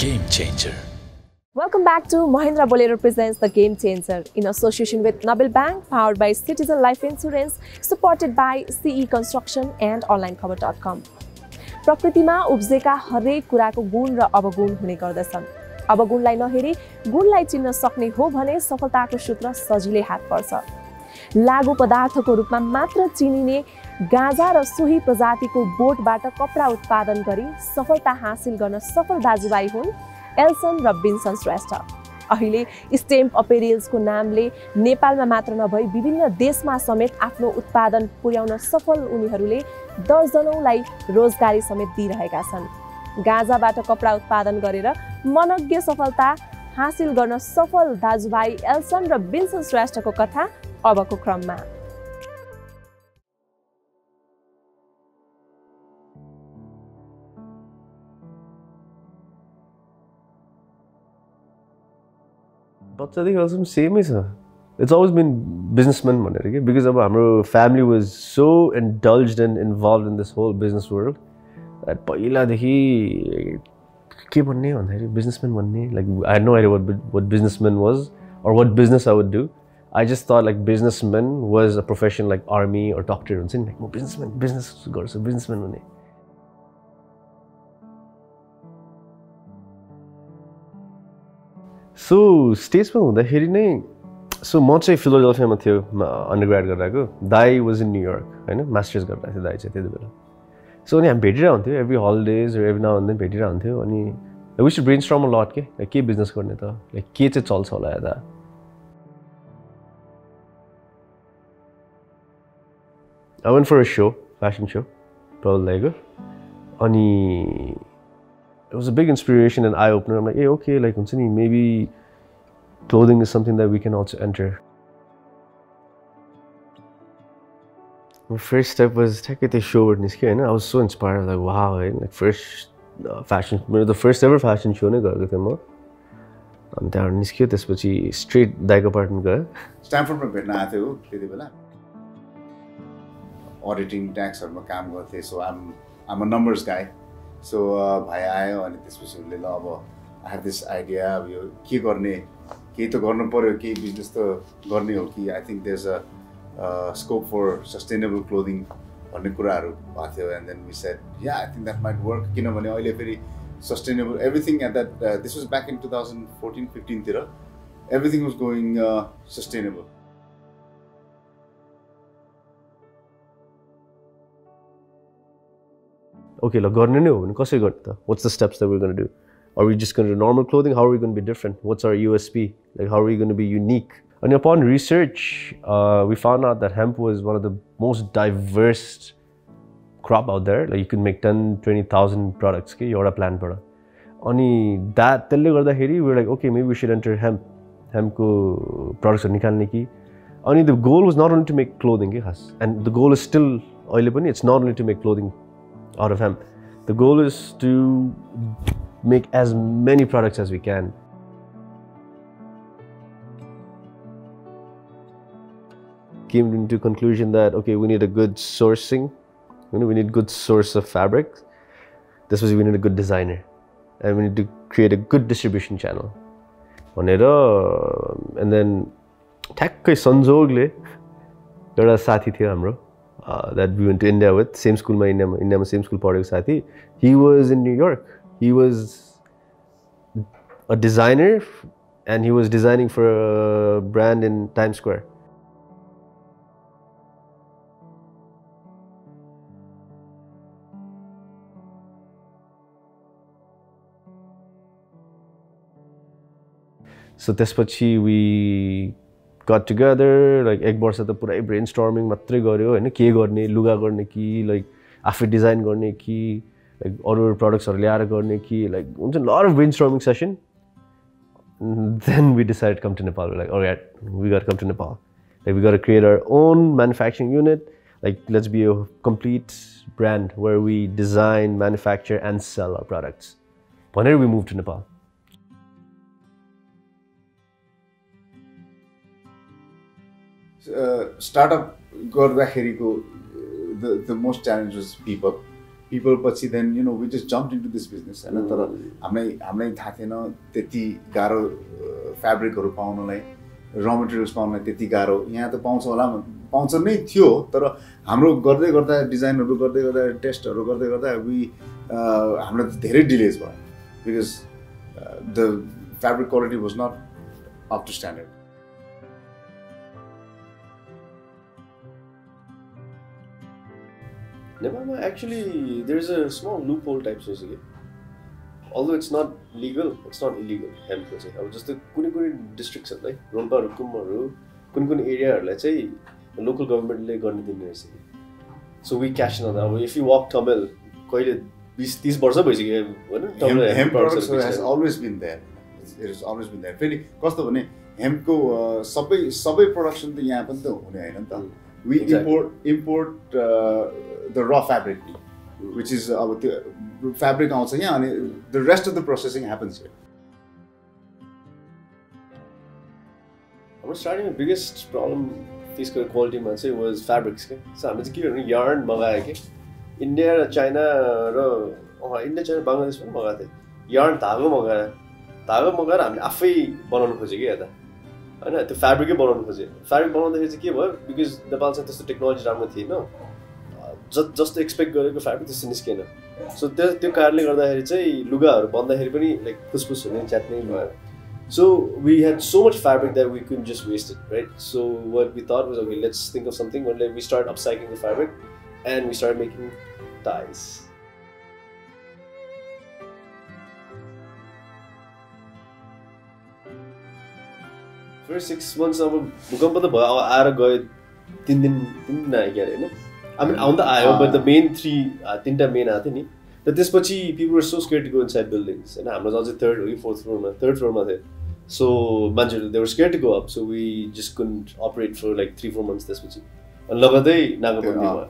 game changer. Welcome back to Mahindra Bolero presents The Game Changer in association with Nabil Bank, powered by Citizen Life Insurance, supported by CE Construction and onlinekhabar.com. प्रकृतिमा उब्जेका हरेक कुराको गुण र अवगुण हुने गर्दछन्। अवगुणलाई नहेरी गुणलाई चिन्न सक्ने हो भने सफलताको सूत्र सजिलै हात पर्छ। लागु पदार्थको रूपमा मात्र चिनिने गाँजा र सोही प्रजातिको बोटबाट कपडा उत्पादन गरी सफलता हासिल गर्न सफल दाजुभाइ हुन् एल्सन र बिन्सन श्रेष्ठ। अहिले स्टेम्प अपेरियल्सको नामले नेपालमा मात्र नभई विभिन्न देशमा समेत आफ्नो उत्पादन पुर्याउन सफल उनीहरूले दर्जनौंलाई रोजगारी समेत दिइरहेका छन्। गाँजाबाट कपडा उत्पादन गरेर मनग्य सफलता हासिल गर्न सफल दाजुभाइ एल्सन र बिन्सन श्रेष्ठको कथा अबको क्रममा। बच्चादेखि अहिलेसम्म सेमै छ। It's always been businessman भनेर के, because अब हाम्रो family was so indulged and involved in this whole business world that पहिलादेखि के भन्ने भन्दाखेरि businessman भन्ने, like I had no idea what businessman was or what business I would do. I just thought like businessman was a profession like army or doctor हुन्छ नि, like म businessman business गर्छु businessman भन्ने। So स्टेजमा हुँदाखेरि नै म चाहिँ फिलोडेल्फियामा थियो अन्डरग्रेड गरिरहेको, दाई वाज इन न्युयोर्क होइन, मास्टर्स गरिरहेको थियो दाई चाहिँ त्यति बेला। सो अनि हामी भेटिरहेको हुन्थ्यो every holidays every now and then भेटिरहेको हुन्थ्यो। अनि we should brainstorm a lot के बिजनेस गर्ने त, लाइक के चाहिँ चल्छ होला यता। I went for a show, fashion show Prabal दाईको, अनि it was a big inspiration and eye opener. I'm like, hey, okay, like maybe clothing is something that we can also enter. My first step was take it to show and I was so inspired. I was like, wow, like first fashion, the first ever fashion show ne gareko thiye ma. अनि त्यहाँ निस्क्यो, त्यसपछि straight दाइको apartment गयो। स्ट्याम्फोर्डमा भेट्न आएको थियो त्यति बेला, अडिटिङ ट्याक्सहरुमा काम गर्थे। सो आइम अ नम्बर्स गाई। सो भाइ आयो अनि त्यसपछि उसले ल अब आई हेभ दिस आइडिया, अब यो के गर्ने, केही त गर्नु पर्यो, केही बिजनेस त गर्ने हो कि I think there is a scope for sustainable clothing भन्ने कुराहरू भएको थियो। And then we said yeah I think that might work, किनभने अहिले फेरि sustainable everything at that this was back in 2014-15 तिर everything was going sustainable. Okay, like गर्ने नै हो भने कसरी गर्ने त? What's the steps that we're going to do? Are we just going to do normal clothing? How are we going to be different? What's our USP? Like, how are we going to be unique? And upon research, we found out that hemp was one of the most diverse crop out there. Like, you could make 10-20,000 products, okay, एउटा plant बाट। अनि त्यसले गर्दाखेरि we were like, okay, maybe we should enter hemp. Hemp को products निकाल्ने कि। अनि the goal was not only to make clothing के खास, and the goal is still अहिले पनि it's not only to make clothing out of hemp. The goal is to make as many products as we can. Came into conclusion that okay, we need a good sourcing, we need good source of fabric. This was we need a good designer, and we need to create a good distribution channel. And then ठ्याक्कै संजोगले एउटा साथी थियो हाम्रो that we went to India with, same school ma India ma same school padeko sathi. He was in New York. He was a designer and he was designing for a brand in Times Square. So त्यसपछि we got together, like एक वर्ष त पुरै ब्रेनस्टर्मिङ मात्रै गर्यो हैन, के गर्ने, लुगा गर्ने कि लाइक आफै डिजाइन गर्ने कि लाइक अरू प्रोडक्ट्सहरु ल्याएर गर्ने कि लाइक हुन्छ नि, lot of brainstorming session. Then we decided to come to Nepal. We're like, all right, we got to come to Nepal. Like we got to create our own manufacturing unit. Like let's be a complete brand where we design, manufacture and sell our products. Whenever we moved to Nepal. Startup गर्दाखेरिको the most challenge was people. people पछि then we just jumped into this business हैन तर हामीलाई थाहा थिएन त्यति गाह्रो फ्याब्रिकहरु पाउनलाई र materials पाउनलाई त्यति गाह्रो यहाँ त पाउँछ नै थियो तर हाम्रो गर्दै गर्दा डिजाइनहरु गर्दै गर्दा टेस्टहरु गर्दै गर्दा हामीलाई धेरै डिलेज भयो because the fabric quality was not up to standard. Nepalma actually there's a small loophole type so although it's not legal, it's not illegal hemp ko chai just the kuni districts haru like Rolpa Rukumharu kuni area haruलाई चाहिँ local government ले गर्ने दिने रहेछ so we cash in on that. If you walk Tamil कहिले 20-30 वर्ष भइसक्यो हैन hemp products has always been there. It has always been there. फेरि कस्तो भने हेम्पको सबै प्रोडक्सन त यहाँ पनि त हुने हैन नि त we import the raw fabric which is अब त्यो fabric आउँछ यहाँ अनि the rest of the processing happens here. Our starting the biggest problem face गरेको quality मा चाहिँ was fabrics के so हामीले चाहिँ के गर्ने yarn मगायो के India र China र India China Bangladesh पनि मगाएको थिए yarn धागो मगाएर हामीले आफै बनाउन खोजे के यता हैन त्यो फ्याब्रिकै बनाउन खोजे फ्याब्रिक बनाउँदाखेरि चाहिँ के भयो बिकज नेपालमा त्यस्तो टेक्नोलोजी राम्रो थिएन जस्तो एक्सपेक्ट गरेको फ्याब्रिक त्यस्तो निस्केन सो त्यो कारणले गर्दाखेरि चाहिँ लुगाहरू बन्दाखेरि पनि लाइक फुसफुस हुने च्यात्ने भयो so we had so much fabric that we couldn't just waste it right so what we thought was okay let's think of something where we start upcycling the fabric and we started making ties. For 6 months अब भूकम्प त भयो आएर गयो 3 दिन आइगयो हैन I mean आउँदा आयो but the main 3 टा मेन आथे नि त त्यसपछि people were so scared to go inside buildings हैन हाम्रो अझै 3rd or 4th floor मा थियो so मान्छेहरु they were scared to go up so we just couldn't operate for like 3-4 months त्यसपछि अनि लगतै नाकाबन्दी भयो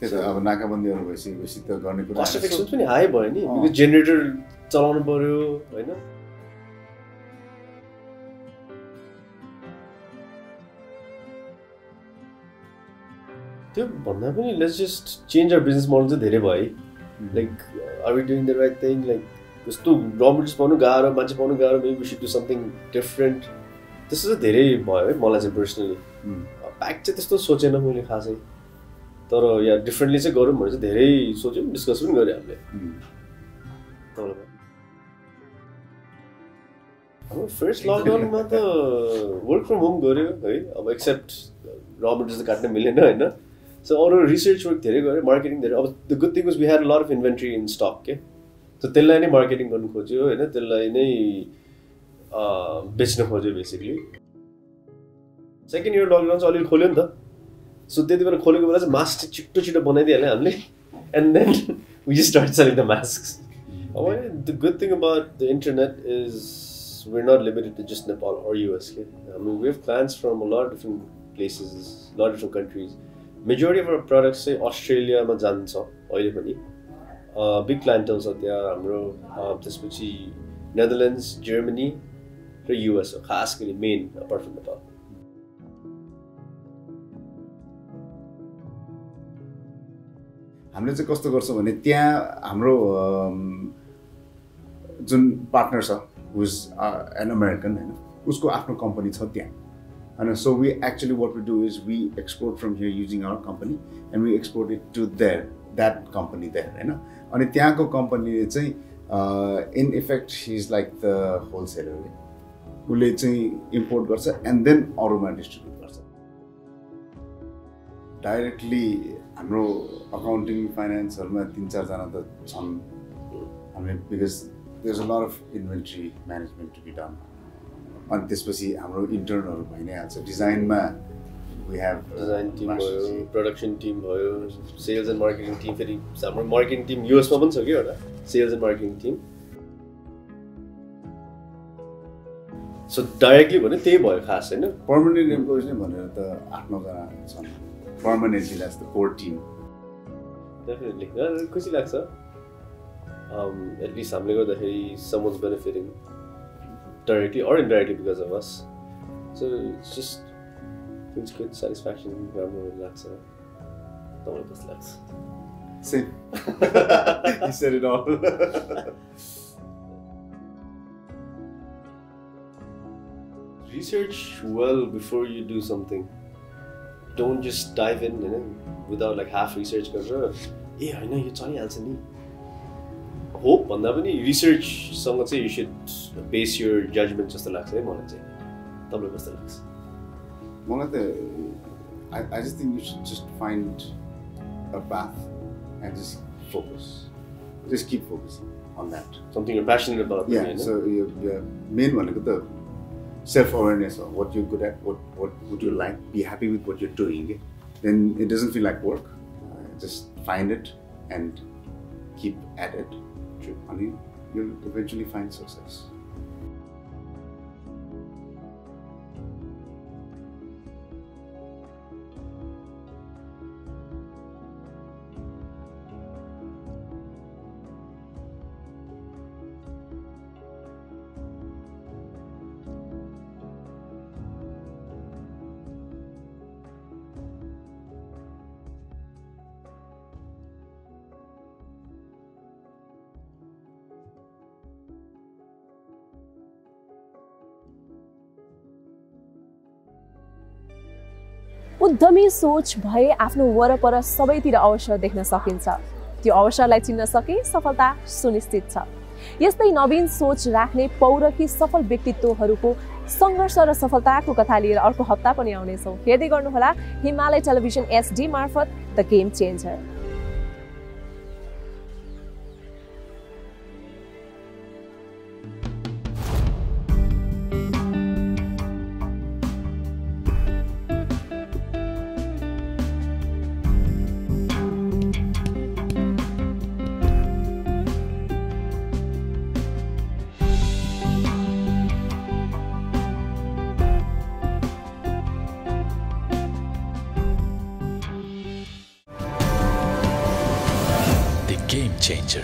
त्यसो अब नाकाबन्दीहरु भएपछि त गर्ने कुरा कस्ट इफेक्सन पनि हाई भयो नि बिकज जेनेरेटर चलाउनु पर्यो हैन त्यो भन्दा पनि let's just change our business model चाहिँ धेरै भयो like are we doing the right thing like जस्तो र मटेरियल्स पाउनु गाह्रो मान्छे पाउनु गाह्रो maybe we should do something different त्यस्तो चाहिँ धेरै भयो है मलाई चाहिँ पर्सनली ब्याक चाहिँ त्यस्तो सोचेन मैले खासै तर या डिफरेन्टली चाहिँ गरौँ भनेर चाहिँ धेरै सोच्यौँ डिस्कस पनि गरे हामीले अब फर्स्ट लकडाउनमा त वर्क फ्रम होम गर्यो है अब एक्सेप्ट र मटेरियल्स काट्न मिलेन हैन सो अरू रिसर्च वर्क धेरै गऱ्यो मार्केटिङ धेरै अब the good thing was we had a lot of inventory in stock के सो त्यसलाई नै मार्केटिङ गर्नु खोज्यो हैन त्यसलाई नै बेच्न खोज्यो बेसिकली सेकेन्ड इयर लकडाउन चाहिँ अलिअलि खोल्यो नि त सो त्यति बेला खोलेको बेला चाहिँ मास्क छिटो बनाइदिइहाल्यो हामीले and then we just start selling the masks अब the good thing about the internet is we're not limited to just Nepal or US. Okay? I mean, we have clients from a lot of different places, a lot of different countries. Majority of our products say Australia ma jancha अहिले पनि big clientele छ त्यहाँ हाम्रो त्यसपछि Netherlands, Germany र US हो खास गरी मेन apart from Nepal. हामीले चाहिँ कस्तो गर्छौं भने त्यहाँ हाम्रो जुन पार्टनर छ who is an American, usko afno company cha tyan. And so we actually what we do is we export from here using our company and we export it to that company there, you know. And tyako company le chai in effect he's like the wholesaler. Ule chai import garcha and then aruma distribute garcha. Directly hamro accounting finance haruma 3-4 jana ta chhan. I mean because there's a lot of inventory management to be done. And त्यसपछि हाम्रो इन्टर्नहरु भइ नै हाल्छ डिजाइनमा we have design team भयो production team भयो sales and marketing team फेरि हाम्रो marketing team US मा पनि छ के एउटा sales and marketing team so directly भने त्यही भयो खास हैन permanent employees नै भनेर त 8-9 जना छन् permanently that's the core team definitely खुसी लाग्छ at least hamle garदाखेरि someone's benefiting directly or indirectly because of us so it's just good satisfaction राम्रो लाग्छ तपाईलाई कस्तो लाग्छ Same. He said it all. Research well before you do something. Don't just dive in, without like half research. Hey, I know you're Johnny Alson. Hope भन्दा पनि research सँग चाहिँ you should base your judgment जस्तो लाग्छ है मलाई चाहिँ. तपाईलाई कस्तो लाग्छ? मलाई त I just think you should just find a path and just focus. Just keep focusing on that. Something you're passionate about. Yeah, so your main one is the self-awareness of what you're good at, what would you like, be happy with what you're doing. Then it doesn't feel like work. Just find it and keep at it. And you'll eventually find success. उद्यमी सोच भए आफ्नो वरपर सबैतिर अवसर देख्न सकिन्छ। त्यो अवसरलाई चिन्न सके सफलता सुनिश्चित छ। यस्तै नवीन सोच राख्ने पौरखी सफल व्यक्तित्वहरूको संघर्ष र सफलताको कथा लिएर अर्को हप्ता पनि आउनेछौँ। हेर्दै गर्नुहोला हिमालय टेलिभिजन SD मार्फत the game changer. Game changer.